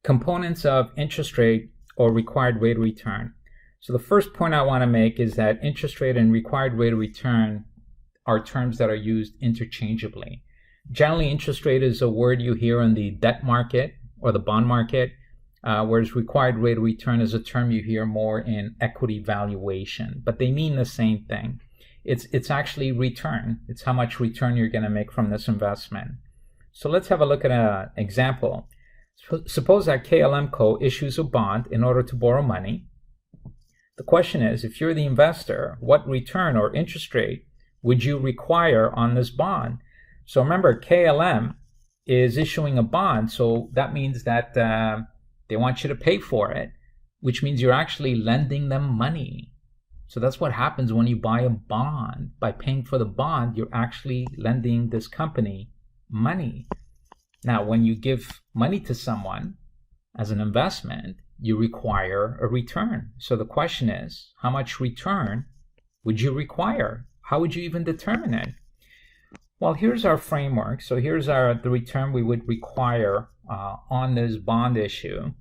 components of interest rate or required rate of return. So the first point I want to make is that interest rate and required rate of return are terms that are used interchangeably. Generally, interest rate is a word you hear in the debt market or the bond market, whereas required rate of return is a term you hear more in equity valuation, but they mean the same thing. It's actually return. It's how much return you're going to make from this investment. So let's have a look at an example. Suppose that KLM Co. issues a bond in order to borrow money. The question is, if you're the investor, what return or interest rate would you require on this bond? So remember, KLM is issuing a bond, so that means that they want you to pay for it, which means you're actually lending them money. So that's what happens when you buy a bond. By paying for the bond, you're actually lending this company money. Now, when you give money to someone as an investment, you require a return. So the question is, how much return would you require? How would you even determine it? Well, here's our framework. So here's the return we would require on this bond issue.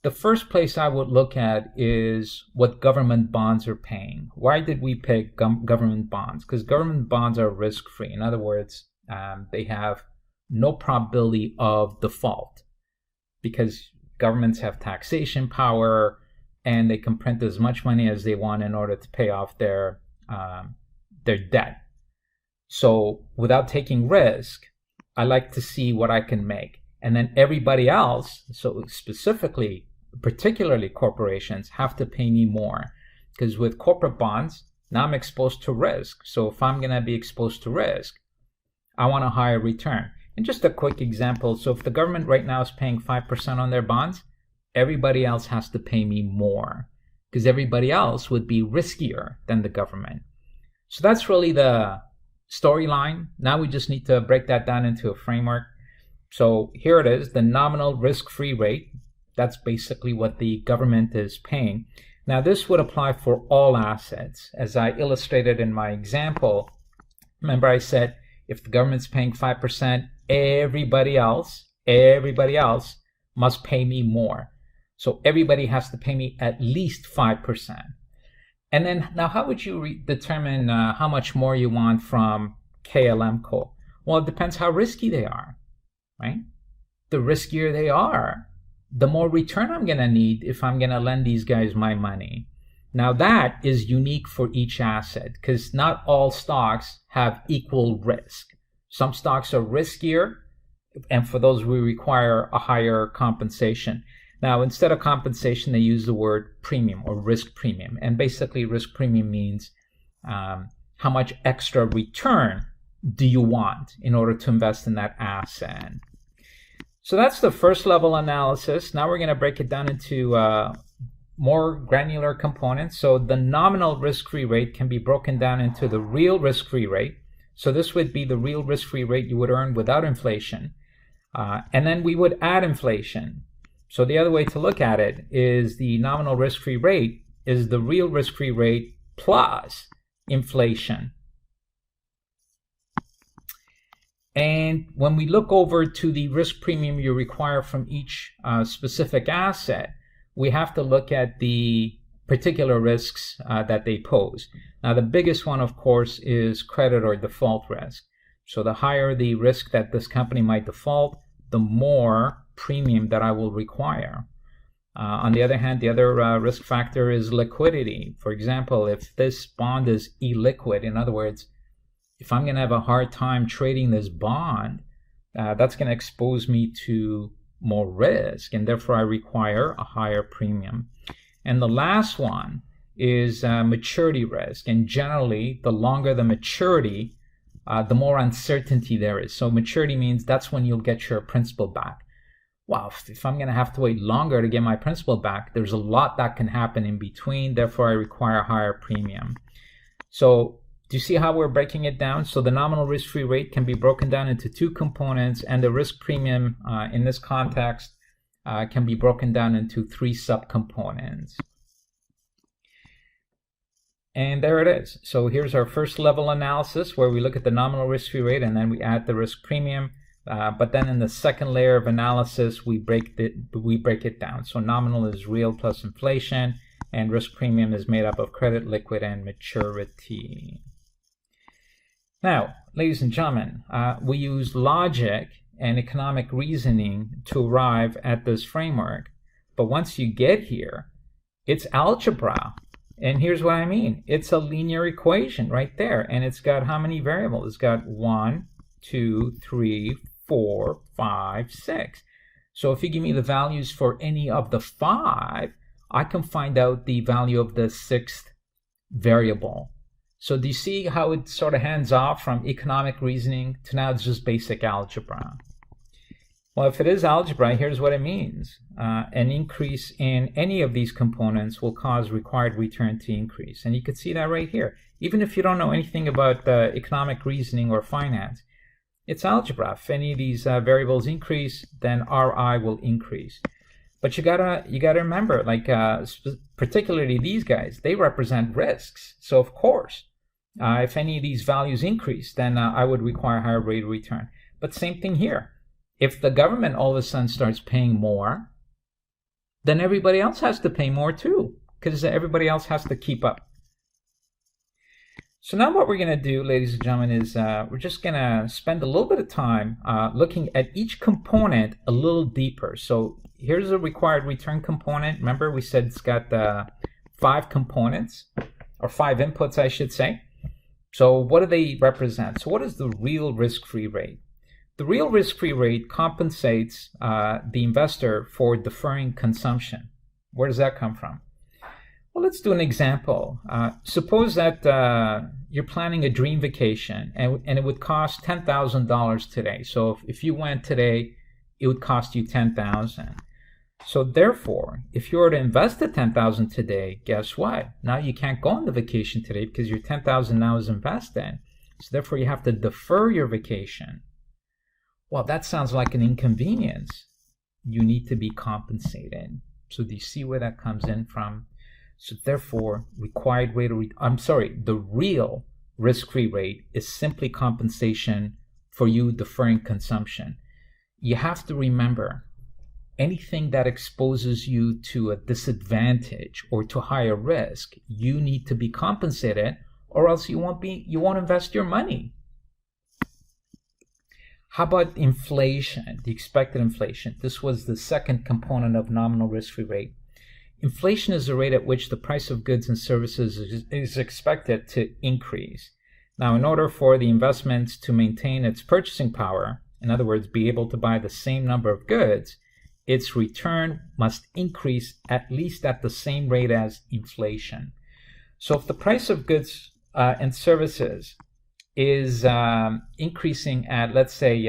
The first place I would look at is what government bonds are paying. Why did we pick government bonds? Because government bonds are risk-free. In other words, they have no probability of default because governments have taxation power and they can print as much money as they want in order to pay off their debt. So without taking risk, I like to see what I can make. And then everybody else, so specifically, particularly corporations, have to pay me more. Because with corporate bonds, now I'm exposed to risk. So if I'm going to be exposed to risk, I want a higher return. And just a quick example. So if the government right now is paying 5% on their bonds, everybody else has to pay me more because everybody else would be riskier than the government. So that's really the storyline. Now we just need to break that down into a framework. So here it is, the nominal risk-free rate. That's basically what the government is paying. Now this would apply for all assets. As I illustrated in my example, remember I said if the government's paying 5%, everybody else must pay me more. So everybody has to pay me at least 5%. And then now how would you determine how much more you want from KLM Co? Well, it depends how risky they are, right? The riskier they are, the more return I'm going to need if I'm going to lend these guys my money. Now that is unique for each asset because not all stocks have equal risk. Some stocks are riskier, and for those we require a higher compensation. Now, instead of compensation, they use the word premium or risk premium. And basically, risk premium means how much extra return do you want in order to invest in that asset. So that's the first level analysis. Now we're going to break it down into more granular components. So the nominal risk-free rate can be broken down into the real risk-free rate. So this would be the real risk-free rate you would earn without inflation. And then we would add inflation. So the other way to look at it is the nominal risk-free rate is the real risk-free rate plus inflation. And when we look over to the risk premium you require from each specific asset, we have to look at the particular risks that they pose. Now, the biggest one, of course, is credit or default risk. So the higher the risk that this company might default, the more premium that I will require. On the other hand, the other risk factor is liquidity. For example, if this bond is illiquid, in other words, if I'm going to have a hard time trading this bond, that's going to expose me to more risk, and therefore I require a higher premium. And the last one is maturity risk. And generally, the longer the maturity, the more uncertainty there is. So maturity means that's when you'll get your principal back. Wow, if I'm going to have to wait longer to get my principal back, there's a lot that can happen in between. Therefore, I require a higher premium. So do you see how we're breaking it down? So the nominal risk-free rate can be broken down into two components, and the risk premium in this context can be broken down into three subcomponents. And there it is. So here's our first level analysis where we look at the nominal risk-free rate and then we add the risk premium. But then in the second layer of analysis, we break it down. So nominal is real plus inflation, and risk premium is made up of credit, liquid, and maturity. Now, ladies and gentlemen, we use logic and economic reasoning to arrive at this framework. But once you get here, it's algebra. And here's what I mean. It's a linear equation right there. And it's got how many variables? It's got 1, 2, 3, 4, 5, 6. So if you give me the values for any of the 5, I can find out the value of the 6th variable. So do you see how it sort of hands off from economic reasoning to now it's just basic algebra? Well, if it is algebra, here's what it means. An increase in any of these components will cause required return to increase. And you can see that right here. Even if you don't know anything about economic reasoning or finance, it's algebra. If any of these variables increase, then RI will increase. But you gotta remember, like particularly these guys, they represent risks. So of course, if any of these values increase, then I would require a higher rate of return. But same thing here. If the government all of a sudden starts paying more, then everybody else has to pay more too, because everybody else has to keep up. So now what we're going to do, ladies and gentlemen, is we're just going to spend a little bit of time looking at each component a little deeper. So here's a required return component. Remember, we said it's got 5 components, or 5 inputs, I should say. So what do they represent? So what is the real risk-free rate? The real risk-free rate compensates the investor for deferring consumption. Where does that come from? Well, let's do an example. Suppose that you're planning a dream vacation and it would cost $10,000 today. So if you went today, it would cost you $10,000. So therefore, if you were to invest the $10,000 today, guess what? Now you can't go on the vacation today because your $10,000 now is invested. So therefore, you have to defer your vacation. Well, that sounds like an inconvenience. You need to be compensated. So do you see where that comes in from? So therefore, the real risk-free rate is simply compensation for you deferring consumption. You have to remember, anything that exposes you to a disadvantage or to higher risk, you need to be compensated, or else you won't invest your money. How about inflation, the expected inflation? This was the second component of nominal risk-free rate. Inflation is the rate at which the price of goods and services is expected to increase. Now, in order for the investment to maintain its purchasing power, in other words, be able to buy the same number of goods, its return must increase at least at the same rate as inflation. So if the price of goods and services is increasing at, let's say,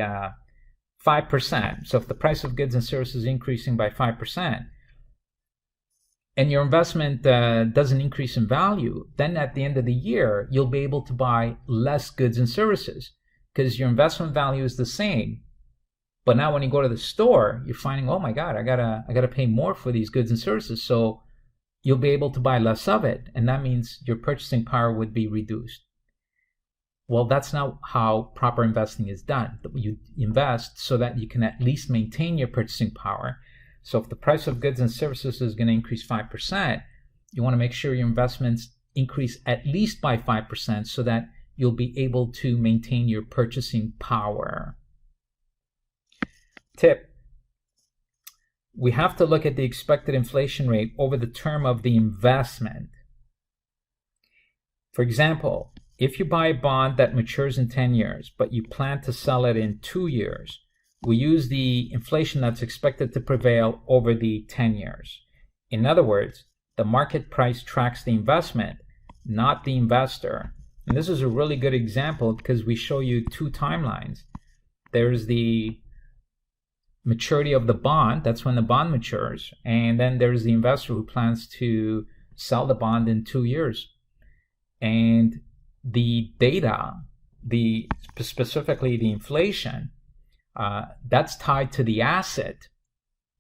5%. So if the price of goods and services is increasing by 5%, and your investment doesn't increase in value, then at the end of the year, you'll be able to buy less goods and services because your investment value is the same. But now when you go to the store, you're finding, oh my God, I gotta pay more for these goods and services. So you'll be able to buy less of it. And that means your purchasing power would be reduced. Well, that's not how proper investing is done. You invest so that you can at least maintain your purchasing power. So if the price of goods and services is going to increase 5%, you want to make sure your investments increase at least by 5% so that you'll be able to maintain your purchasing power. Tip: we have to look at the expected inflation rate over the term of the investment. For example, if you buy a bond that matures in 10 years, but you plan to sell it in 2 years, we use the inflation that's expected to prevail over the 10 years. In other words, the market price tracks the investment, not the investor. And this is a really good example because we show you 2 timelines. There's the maturity of the bond, that's when the bond matures, and then there's the investor who plans to sell the bond in 2 years. And the data, specifically the inflation, that's tied to the asset,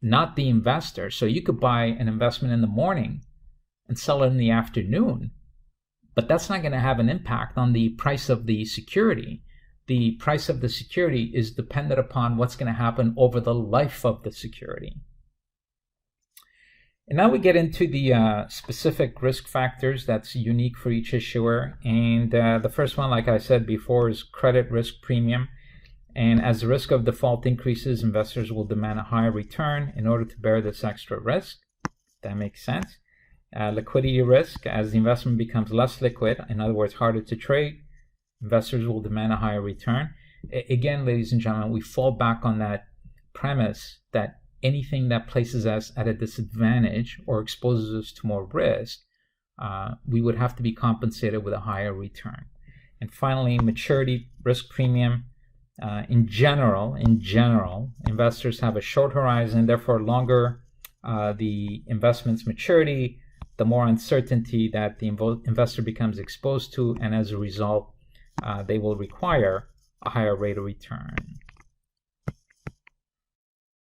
not the investor. So you could buy an investment in the morning and sell it in the afternoon, but that's not going to have an impact on the price of the security. the price of the security is dependent upon what's going to happen over the life of the security. And now we get into the specific risk factors that's unique for each issuer. And the first one, like I said before, is credit risk premium. And as the risk of default increases, investors will demand a higher return in order to bear this extra risk. That makes sense. Liquidity risk, as the investment becomes less liquid, in other words, harder to trade, investors will demand a higher return. Again, ladies and gentlemen, we fall back on that premise that anything that places us at a disadvantage or exposes us to more risk, we would have to be compensated with a higher return. And finally, maturity risk premium. In general, investors have a short horizon, therefore longer the investment's maturity, the more uncertainty that the investor becomes exposed to, and as a result, they will require a higher rate of return.